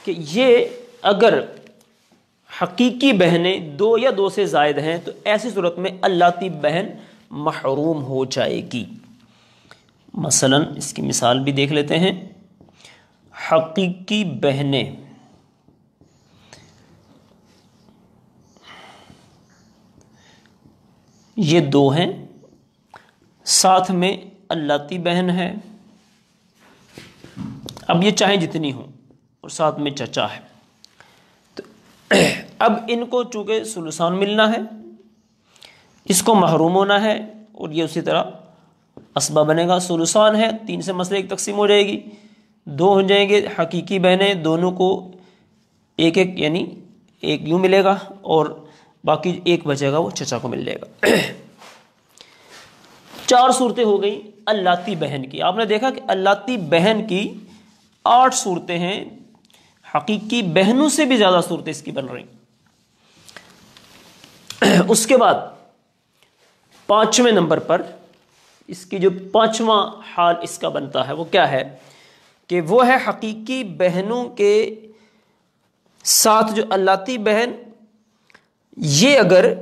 کہ یہ اگر حقیقی بہنیں 2 یا 2 سے زائد ہیں تو ایسی صورت میں اللاتی بہن محروم ہو جائے گی. مثلا اس کی مثال بھی دیکھ لیتے ہیں. حقیقی بہنیں یہ 2 ہیں، ساتھ میں اللاتی بہن ہے. اب یہ چاہیں جتنی ہوں، اور ساتھ میں چچا ہے. تو اب ان کو چونکہ ثلثان ملنا ہے، اس کو محروم ہونا ہے، اور یہ اسی طرح اسبہ بنے گا. ثلثان ہے، 3 سے مسئلے 1 تقسیم ہو جائے گی، 2 ہو جائیں گے. حقیقی بہنیں دونوں کو 1 یعنی 1 یوں ملے گا، اور باقی 1 بچے گا وہ چچا کو مل جائے گا. 4 صورتیں ہو گئیں اللاتی بہن کی. آپ نے دیکھا کہ اللاتی بہن کی 8 صورتیں ہیں، حقیقی بہنوں سے بھی زیادہ صورتیں اس کی بن رہی. اس کے بعد 5ویں نمبر پر اس کی جو 5واں حال اس کا بنتا ہے وہ کیا ہے کہ وہ ہے حقیقی بہنوں کے ساتھ جو اللاتی بہن، یہ اگر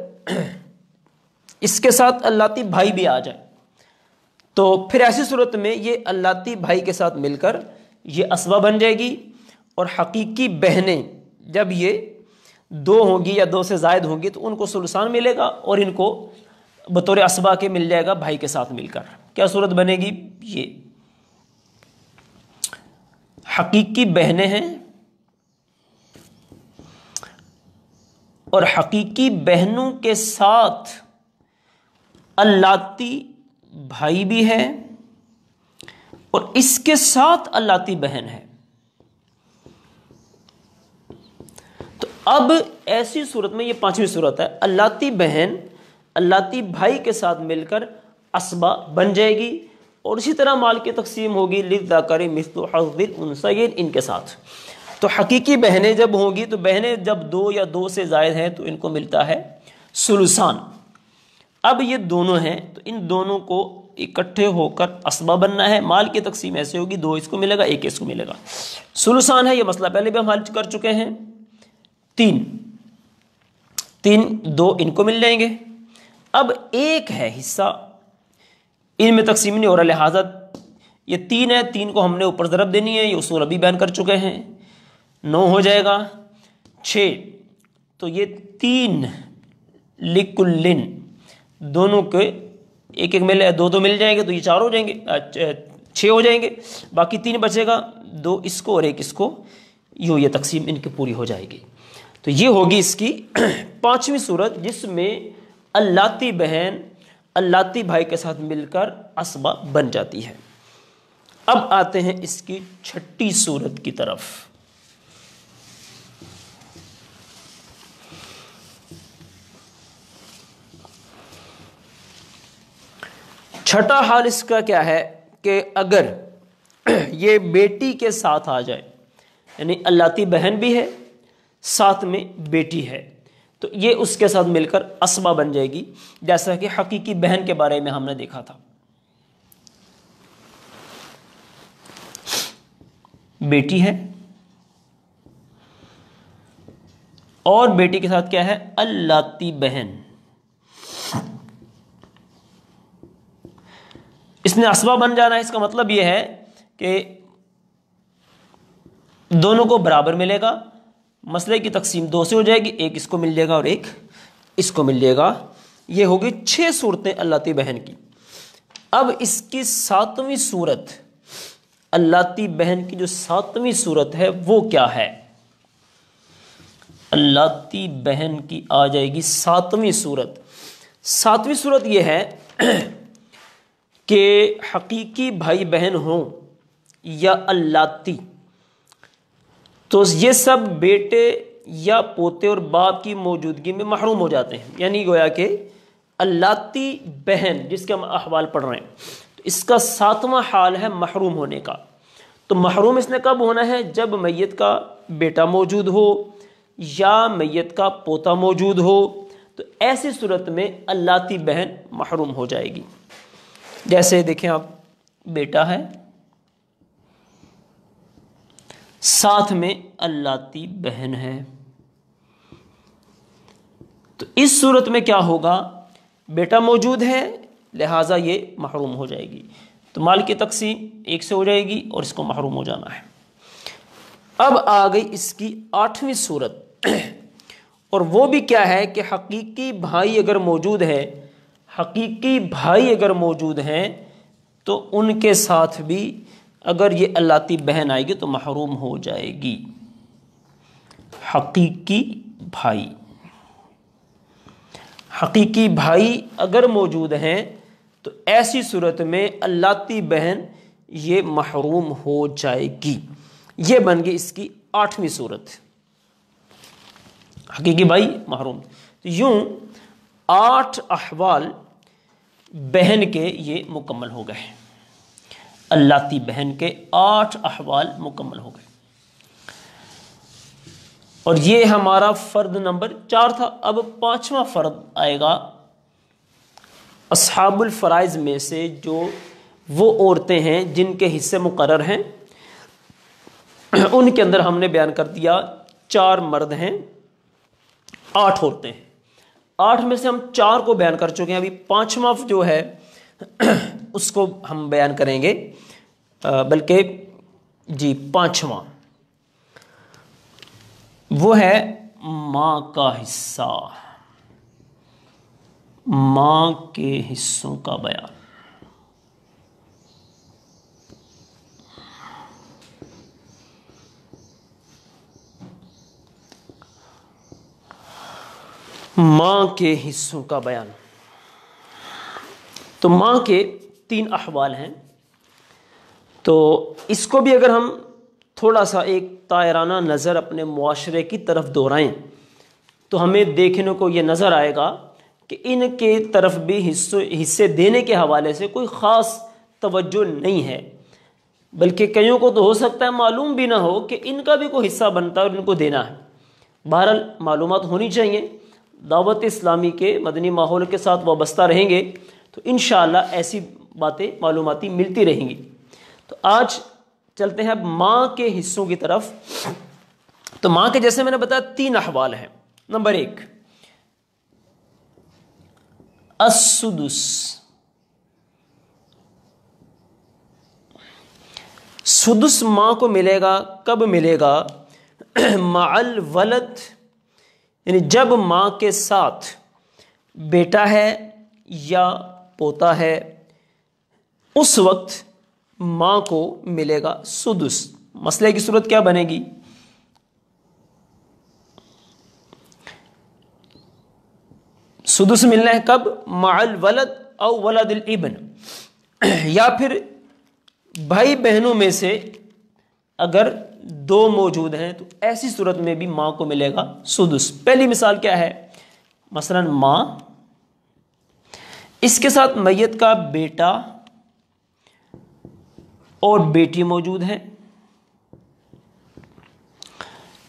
اس کے ساتھ اللاتی بھائی بھی آ جائے تو پھر ایسی صورت میں یہ اللاتی بھائی کے ساتھ مل کر یہ اسبہ بن جائے گی. اور حقیقی بہنیں جب یہ 2 ہوں گی یا 2 سے زائد ہوں گی تو ان کو ثلثان ملے گا، اور ان کو بطور اسبہ کے مل جائے گا بھائی کے ساتھ مل کر. کیا صورت بنے گی؟ یہ حقیقی بہنیں ہیں اور حقیقی بہنوں کے ساتھ اللاتی بھائی بھی ہے، اور اس کے ساتھ اللاتی بہن ہے. تو اب ایسی صورت میں یہ 5ویں صورت ہے، اللاتی بہن اللاتی بھائی کے ساتھ مل کر اسبہ بن جائے گی، اور اسی طرح مال کی تقسیم ہوگی للذکر مثل حظ الانثیین ان کے ساتھ. تو حقیقی بہنیں جب ہوں گی تو بہنیں جب 2 یا 2 سے زائد ہیں تو ان کو ملتا ہے ثلثان. اب یہ دونوں ہیں تو ان دونوں کو اکٹھے ہو کر اسبہ بننا ہے. مال کی تقسیم ایسے ہوگی 2 اس کو ملے گا 1 اس کو ملے گا. ثلثان ہے، یہ مسئلہ پہلے بھی ہم حل کر چکے ہیں. 3 2 ان کو مل جائیں گے. اب 1 ہے حصہ، ان میں تقسیم نہیں ہو رہا، لہٰذا یہ 3 ہے، 3 کو ہم نے اوپر ضرب دینی ہے، یہ اصول ابھی بیان کر چکے ہیں. 9 ہو جائے گا. 6 تو یہ 3 لکلن دونوں کے 1 ملے، 2 مل جائیں گے تو یہ 4 ہو جائیں گے، 6 ہو جائیں گے. باقی 3 بچے گا، 2 اس کو اور 1 اس کو، یوں یہ تقسیم ان کی پوری ہو جائے گی. تو یہ ہوگی اس کی 5ویں صورت جس میں اللاتی بہن اللاتی بھائی کے ساتھ مل کر اسبہ بن جاتی ہے. اب آتے ہیں اس کی 6ٹھی صورت کی طرف. چھٹا حال اس کا کیا ہے کہ اگر یہ بیٹی کے ساتھ آ جائے، یعنی اللاتی بہن بھی ہے ساتھ میں بیٹی ہے، تو یہ اس کے ساتھ مل کر اسبہ بن جائے گی، جیسا کہ حقیقی بہن کے بارے میں ہم نے دیکھا تھا۔ بیٹی ہے اور بیٹی کے ساتھ کیا ہے؟ اللاتی بہن، اس نے اسبہ بن جانا ہے۔ اس کا مطلب یہ ہے کہ دونوں کو برابر ملے گا، مسئلے کی تقسیم 2 سے ہو جائے گی، ایک اس کو مل جائے گا اور ایک اس کو مل جائے گا۔ یہ ہوگی 6 صورتیں اللاتی بہن کی۔ اب اس کی 7ویں صورت، اللاتی بہن کی جو 7ویں صورت ہے وہ کیا ہے؟ اللاتی بہن کی آ جائے گی 7ویں صورت۔ 7ویں صورت یہ ہے کہ حقیقی بھائی بہن ہوں یا اللاتی، تو یہ سب بیٹے یا پوتے اور باپ کی موجودگی میں محروم ہو جاتے ہیں، یعنی گویا کہ اللاتی بہن جس کے ہم احوال پڑھ رہے ہیں، تو اس کا 7واں حال ہے محروم ہونے کا۔ تو محروم اس نے کب ہونا ہے؟ جب میت کا بیٹا موجود ہو یا میت کا پوتا موجود ہو، تو ایسی صورت میں اللاتی بہن محروم ہو جائے گی۔ جیسے دیکھیں آپ، بیٹا ہے ساتھ میں اللاتی بہن ہے، تو اس صورت میں کیا ہوگا؟ بیٹا موجود ہے لہٰذا یہ محروم ہو جائے گی، تو مال کی تقسیم 1 سے ہو جائے گی اور اس کو محروم ہو جانا ہے۔ اب آ گئی اس کی 8ویں صورت، اور وہ بھی کیا ہے کہ حقیقی بھائی اگر موجود ہے، حقیقی بھائی اگر موجود ہیں تو ان کے ساتھ بھی اگر یہ اللاتی بہن آئے گی تو محروم ہو جائے گی۔ حقیقی بھائی، حقیقی بھائی اگر موجود ہیں تو ایسی صورت میں اللاتی بہن یہ محروم ہو جائے گی۔ یہ بن گئی اس کی 8ویں صورت، حقیقی بھائی محروم۔ یوں 8 احوال بہن کے یہ مکمل ہو گئے، اللاتی بہن کے 8 احوال مکمل ہو گئے، اور یہ ہمارا فرد نمبر 4 تھا۔ اب 5واں فرد آئے گا اصحاب الفرائض میں سے جو وہ عورتیں ہیں جن کے حصے مقرر ہیں، ان کے اندر ہم نے بیان کر دیا 4 مرد ہیں 8 عورتیں ہیں، 8 میں سے ہم 4 کو بیان کر چکے ہیں، ابھی 5واں جو ہے اس کو ہم بیان کریں گے، بلکہ جی 5واں وہ ہے ماں کا حصہ، ماں کے حصوں کا بیان۔ ماں کے حصوں کا بیان، تو ماں کے 3 احوال ہیں، تو اس کو بھی اگر ہم تھوڑا سا ایک طائرانہ نظر اپنے معاشرے کی طرف دہرائیں تو ہمیں دیکھنے کو یہ نظر آئے گا کہ ان کے طرف بھی حصے دینے کے حوالے سے کوئی خاص توجہ نہیں ہے، بلکہ کئیوں کو تو ہو سکتا ہے معلوم بھی نہ ہو کہ ان کا بھی کوئی حصہ بنتا ہے اور ان کو دینا ہے۔ بہرحال معلومات ہونی چاہیے، دعوت اسلامی کے مدنی ماحول کے ساتھ وابستہ رہیں گے تو انشاءاللہ ایسی باتیں معلوماتی ملتی رہیں گی۔ تو آج چلتے ہیں اب ماں کے حصوں کی طرف۔ تو ماں کے جیسے میں نے بتایا 3 احوال ہیں۔ نمبر 1 السدس، سدس ماں کو ملے گا، کب ملے گا؟ مع الولد، یعنی جب ماں کے ساتھ بیٹا ہے یا پوتا ہے، اس وقت ماں کو ملے گا سدس۔ مسئلے کی صورت کیا بنے گی؟ سدس ملنا ہے کب؟ مع الولد او ولد الابن، یا پھر بھائی بہنوں میں سے اگر 2 موجود ہیں تو ایسی صورت میں بھی ماں کو ملے گا سدس۔ پہلی مثال کیا ہے؟ مثلا ماں، اس کے ساتھ میت کا بیٹا اور بیٹی موجود ہے،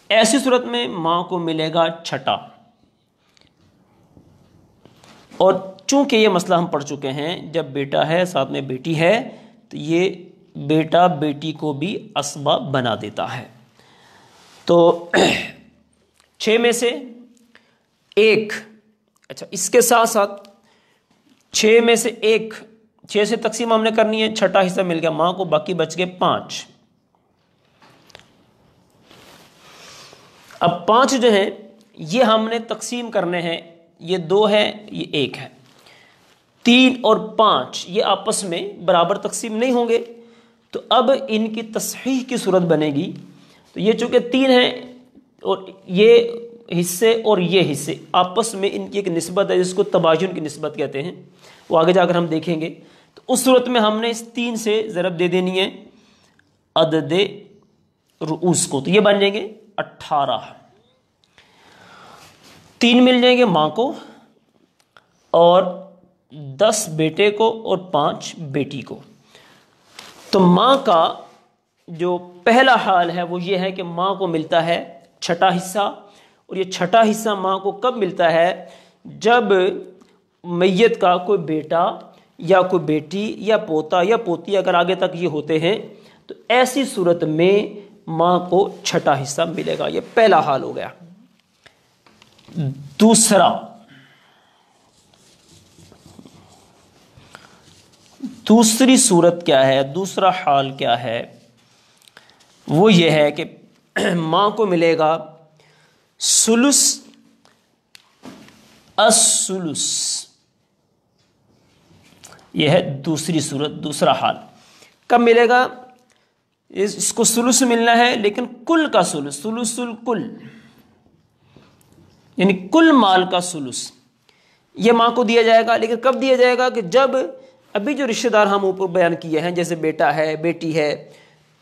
ایسی صورت میں ماں کو ملے گا چھٹا۔ اور چونکہ یہ مسئلہ ہم پڑھ چکے ہیں، جب بیٹا ہے ساتھ میں بیٹی ہے تو یہ بیٹا بیٹی کو بھی عصبہ بنا دیتا ہے۔ تو 6 میں سے 1، اچھا اس کے ساتھ ساتھ 6 میں سے 1، 6 سے تقسیم ہم نے کرنی ہے، چھٹا حصہ مل گیا ماں کو، باقی بچ گئے 5۔ اب 5 جو ہیں یہ ہم نے تقسیم کرنے ہیں، یہ 2 ہے یہ 1 ہے، 3 اور 5 یہ آپس میں برابر تقسیم نہیں ہوں گے، تو اب ان کی تصحیح کی صورت بنے گی۔ تو یہ چونکہ 3 ہیں اور یہ حصے اور یہ حصے آپس میں ان کی ایک نسبت ہے جس کو تباین کی نسبت کہتے ہیں، وہ آگے جا کر ہم دیکھیں گے۔ تو اس صورت میں ہم نے اس 3 سے ضرب دے دینی ہے عدد رؤوس کو، تو یہ بن جائیں گے 18۔ 3 مل جائیں گے ماں کو اور 10 بیٹے کو اور 5 بیٹی کو۔ تو ماں کا جو پہلا حال ہے وہ یہ ہے کہ ماں کو ملتا ہے چھٹا حصہ، اور یہ چھٹا حصہ ماں کو کب ملتا ہے؟ جب میت کا کوئی بیٹا یا کوئی بیٹی یا پوتا یا پوتی اگر آگے تک یہ ہوتے ہیں تو ایسی صورت میں ماں کو چھٹا حصہ ملے گا۔ یہ پہلا حال ہو گیا۔ دوسری صورت کیا ہے؟ دوسرا حال کیا ہے؟ وہ یہ ہے کہ ماں کو ملے گا ثلث الثلث، یہ ہے دوسری صورت، دوسرا حال۔ کب ملے گا؟ اس کو ثلث ملنا ہے لیکن کل کا ثلث، ثلث الکل، یعنی کل مال کا ثلث یہ ماں کو دیا جائے گا۔ لیکن کب دیا جائے گا؟ کہ جب ابھی جو رشتہ دار ہم اوپر بیان کیے ہیں جیسے بیٹا ہے، بیٹی ہے،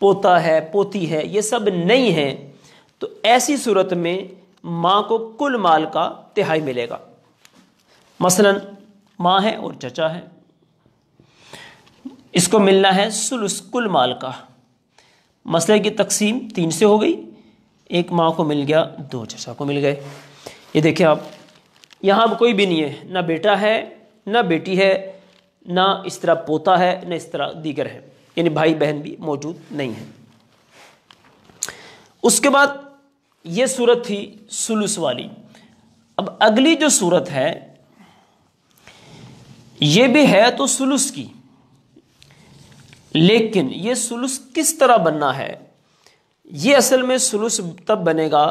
پوتا ہے، پوتی ہے، یہ سب نہیں ہیں، تو ایسی صورت میں ماں کو کل مال کا تہائی ملے گا۔ مثلا ماں ہے اور چچا ہے، اس کو ملنا ہے ثلث کل مال کا۔ مسئلے کی تقسیم 3 سے ہو گئی، 1 ماں کو مل گیا، 2 چچا کو مل گئے۔ یہ دیکھیں آپ، یہاں اب کوئی بھی نہیں ہے، نہ بیٹا ہے نہ بیٹی ہے، نہ اس طرح پوتا ہے نہ اس طرح دیگر ہے، یعنی بھائی بہن بھی موجود نہیں ہیں۔ اس کے بعد یہ صورت تھی ثلث والی۔ اب اگلی جو صورت ہے یہ بھی ہے تو ثلث کی، لیکن یہ ثلث کس طرح بننا ہے؟ یہ اصل میں ثلث تب بنے گا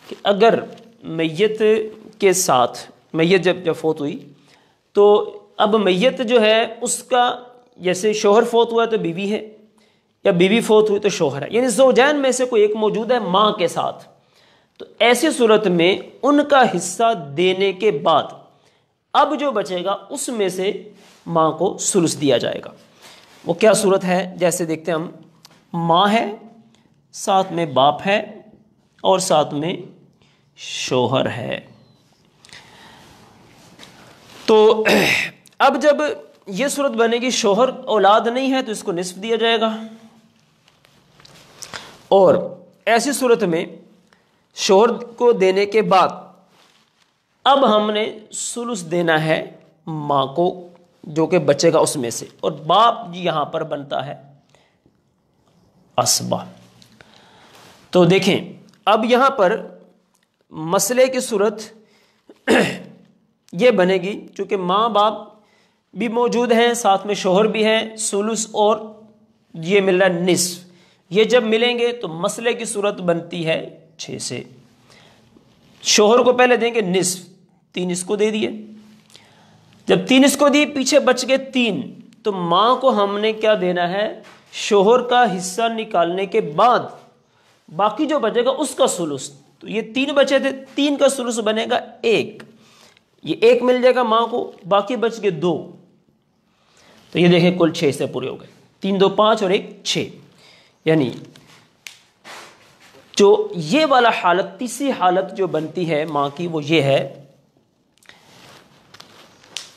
کہ اگر میت کے ساتھ، میت جب فوت ہوئی تو اب میت جو ہے اس کا، جیسے شوہر فوت ہوا ہے تو بیوی ہے، یا بیوی فوت ہوئی تو شوہر ہے، یعنی زوجین میں سے کوئی ایک موجود ہے ماں کے ساتھ۔ تو ایسی صورت میں ان کا حصہ دینے کے بعد اب جو بچے گا اس میں سے ماں کو ثلث دیا جائے گا۔ وہ کیا صورت ہے؟ جیسے دیکھتے ہیں ہم، ماں ہے، ساتھ میں باپ ہے اور ساتھ میں شوہر ہے۔ تو اب جب یہ صورت بنے گی، شوہر اولاد نہیں ہے تو اس کو نصف دیا جائے گا، اور ایسی صورت میں شوہر کو دینے کے بعد اب ہم نے ثلث دینا ہے ماں کو جو کہ بچے گا اس میں سے، اور باپ یہاں پر بنتا ہے عصبہ۔ تو دیکھیں اب یہاں پر مسئلے کی صورت یہ بنے گی، چونکہ ماں باپ بھی موجود ہیں، ساتھ میں شوہر بھی ہیں، ثلث اور یہ مل رہا ہے نصف، یہ جب ملیں گے تو مسئلے کی صورت بنتی ہے 6 سے۔ شوہر کو پہلے دیں گے نصف، 3 اس کو دے دیے، جب 3 اس کو دی، پیچھے بچ گئے 3، تو ماں کو ہم نے کیا دینا ہے؟ شوہر کا حصہ نکالنے کے بعد باقی جو بچے گا اس کا ثلث۔ تو یہ 3 بچے تھے، 3 کا ثلث بنے گا 1، یہ 1 مل جائے گا ماں کو، باقی بچ گئے 2۔ تو یہ دیکھیں کل 6 سے پورے ہو گئے، 3 2 5 اور 1 6، یعنی جو یہ والا حالت، تیسری حالت جو بنتی ہے ماں کی وہ یہ ہے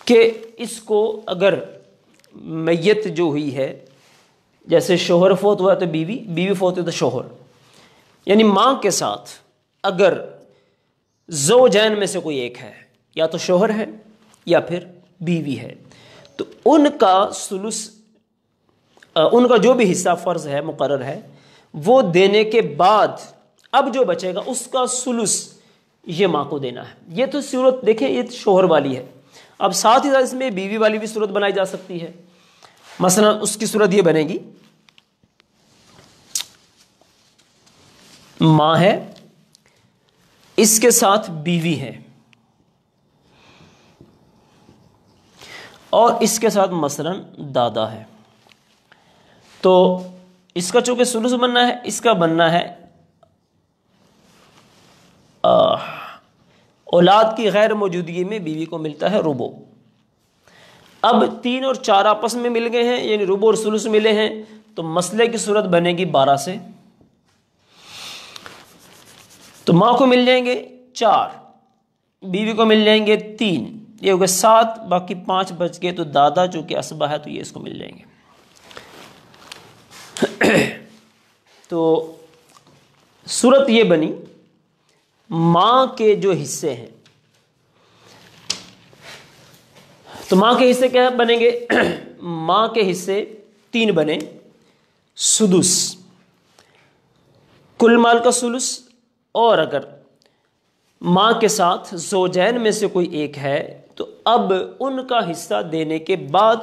کہ اس کو اگر میت جو ہوئی ہے جیسے شوہر فوت ہوا تو بیوی، بیوی فوت ہوئی تو شوہر، یعنی ماں کے ساتھ اگر زوجین میں سے کوئی ایک ہے، یا تو شوہر ہے یا پھر بیوی ہے، تو ان کا ثلث، ان کا جو بھی حصہ فرض ہے مقرر ہے وہ دینے کے بعد اب جو بچے گا اس کا ثلث یہ ماں کو دینا ہے۔ یہ تو صورت دیکھیں، یہ شوہر والی ہے۔ اب ساتھ ہی ساتھ اس میں بیوی والی بھی صورت بنائی جا سکتی ہے۔ مثلا اس کی صورت یہ بنے گی، ماں ہے، اس کے ساتھ بیوی ہے، اور اس کے ساتھ مثلا دادا ہے، تو اس کا چونکہ ثلث بننا ہے، اس کا بننا ہے اولاد کی غیر موجودگی میں بیوی کو ملتا ہے ربع۔ اب 3 اور 4 آپس میں مل گئے ہیں، یعنی ربع اور ثلث ملے ہیں، تو مسئلے کی صورت بنے گی 12 سے، تو ماں کو مل جائیں گے 4، بیوی کو مل جائیں گے 3، یہ ہو گئے 7، باقی 5 بچ گئے، تو دادا چونکہ اسبہ ہے تو یہ اس کو مل جائیں گے۔ تو صورت یہ بنی، ماں کے جو حصے ہیں، تو ماں کے حصے کیا بنیں گے؟ ماں کے حصے 3 بنے، سدس، کل مال کا ثلث، اور اگر ماں کے ساتھ زوجین میں سے کوئی ایک ہے تو اب ان کا حصہ دینے کے بعد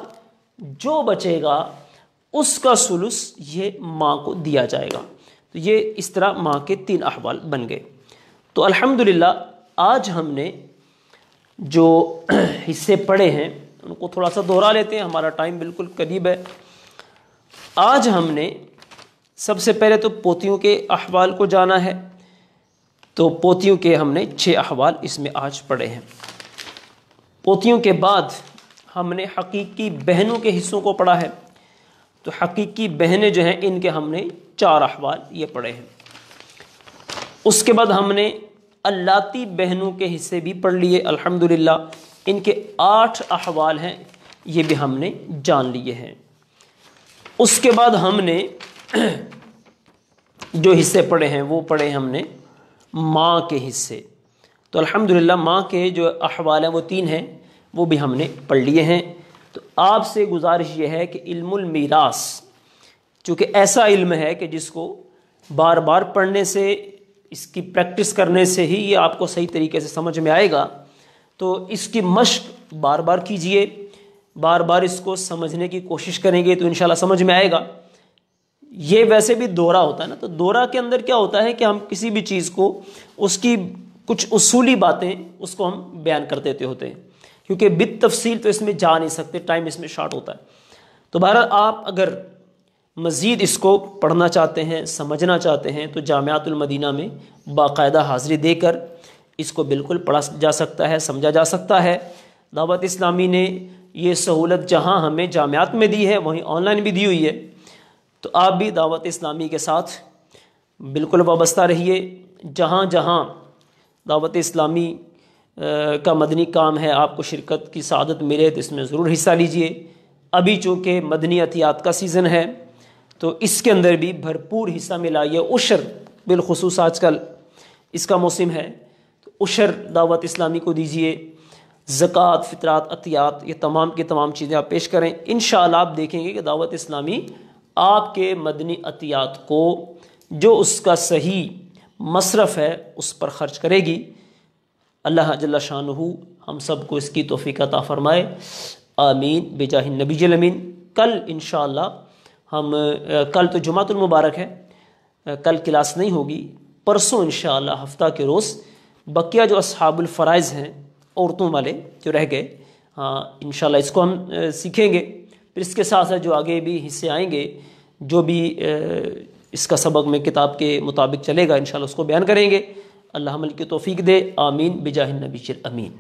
جو بچے گا اس کا ثلث یہ ماں کو دیا جائے گا۔ تو یہ اس طرح ماں کے 3 احوال بن گئے۔ تو الحمدللہ آج ہم نے جو حصے پڑھے ہیں ان کو تھوڑا سا دوہرا لیتے ہیں، ہمارا ٹائم بالکل قریب ہے۔ آج ہم نے سب سے پہلے تو پوتیوں کے احوال کو جانا ہے، تو پوتیوں کے ہم نے 6 احوال اس میں آج پڑھے ہیں۔ پوتیوں کے بعد ہم نے حقیقی بہنوں کے حصوں کو پڑھا ہے، تو حقیقی بہنیں جو ہیں ان کے ہم نے 4 احوال یہ پڑھے ہیں۔ اس کے بعد ہم نے اللاتی بہنوں کے حصے بھی پڑھ لیے الحمدللہ، ان کے 8 احوال ہیں، یہ بھی ہم نے جان لیے ہیں۔ اس کے بعد ہم نے جو حصے پڑھے ہیں وہ پڑھے ہم نے ماں کے حصے، تو الحمدللہ ماں کے جو احوال ہیں وہ 3 ہیں، وہ بھی ہم نے پڑھ لیے ہیں۔ تو آپ سے گزارش یہ ہے کہ علم المیراث چونکہ ایسا علم ہے کہ جس کو بار بار پڑھنے سے، اس کی پریکٹس کرنے سے ہی یہ آپ کو صحیح طریقے سے سمجھ میں آئے گا، تو اس کی مشق بار بار کیجئے، بار بار اس کو سمجھنے کی کوشش کریں گے تو انشاءاللہ سمجھ میں آئے گا۔ یہ ویسے بھی دورہ ہوتا ہے نا، تو دورہ کے اندر کیا ہوتا ہے کہ ہم کسی بھی چیز کو، اس کی کچھ اصولی باتیں اس کو ہم بیان کر دیتے ہوتے ہیں، کیونکہ بالتفصیل تو اس میں جا نہیں سکتے، ٹائم اس میں شارٹ ہوتا ہے۔ تو بہرحال آپ اگر مزید اس کو پڑھنا چاہتے ہیں، سمجھنا چاہتے ہیں، تو جامعۃ المدینہ میں باقاعدہ حاضری دے کر اس کو بالکل پڑھا جا سکتا ہے، سمجھا جا سکتا ہے۔ دعوت اسلامی نے یہ سہولت جہاں ہمیں جامعات میں دی ہے وہیں آن لائن بھی دی ہوئی ہے، تو آپ بھی دعوت اسلامی کے ساتھ بالکل وابستہ رہیے۔ جہاں جہاں دعوت اسلامی کا مدنی کام ہے، آپ کو شرکت کی سعادت ملے تو اس میں ضرور حصہ لیجئے۔ ابھی چونکہ مدنی عطیات کا سیزن ہے تو اس کے اندر بھی بھرپور حصہ ملائیے۔ عشر بالخصوص آج کل اس کا موسم ہے، تو عشر دعوت اسلامی کو دیجئے، زکوٰۃ، فطرات، عطیات، یہ تمام کی تمام چیزیں آپ پیش کریں۔ انشاءاللہ آپ دیکھیں گے کہ دعوت اسلامی آپ کے مدنی عطیات کو جو اس کا صحیح مصرف ہے اس پر خرچ کرے گی۔ اللہ جل شانہ ہم سب کو اس کی توفیق عطا فرمائے، آمین بجاہ النبی الامین۔ کل انشاءاللہ ہم کل تو جمعۃ المبارک ہے، کل کلاس نہیں ہوگی، پرسوں انشاءاللہ ہفتہ کے روز بقیہ جو اصحاب الفرائض ہیں، عورتوں والے جو رہ گئے، انشاءاللہ اس کو ہم سیکھیں گے۔ پھر اس کے ساتھ ساتھ جو آگے بھی حصے آئیں گے، جو بھی اس کا سبق میں کتاب کے مطابق چلے گا، انشاءاللہ اس کو بیان کریں گے۔ اللہ عمل کی توفیق دے، آمین بجاہ النبی الامین۔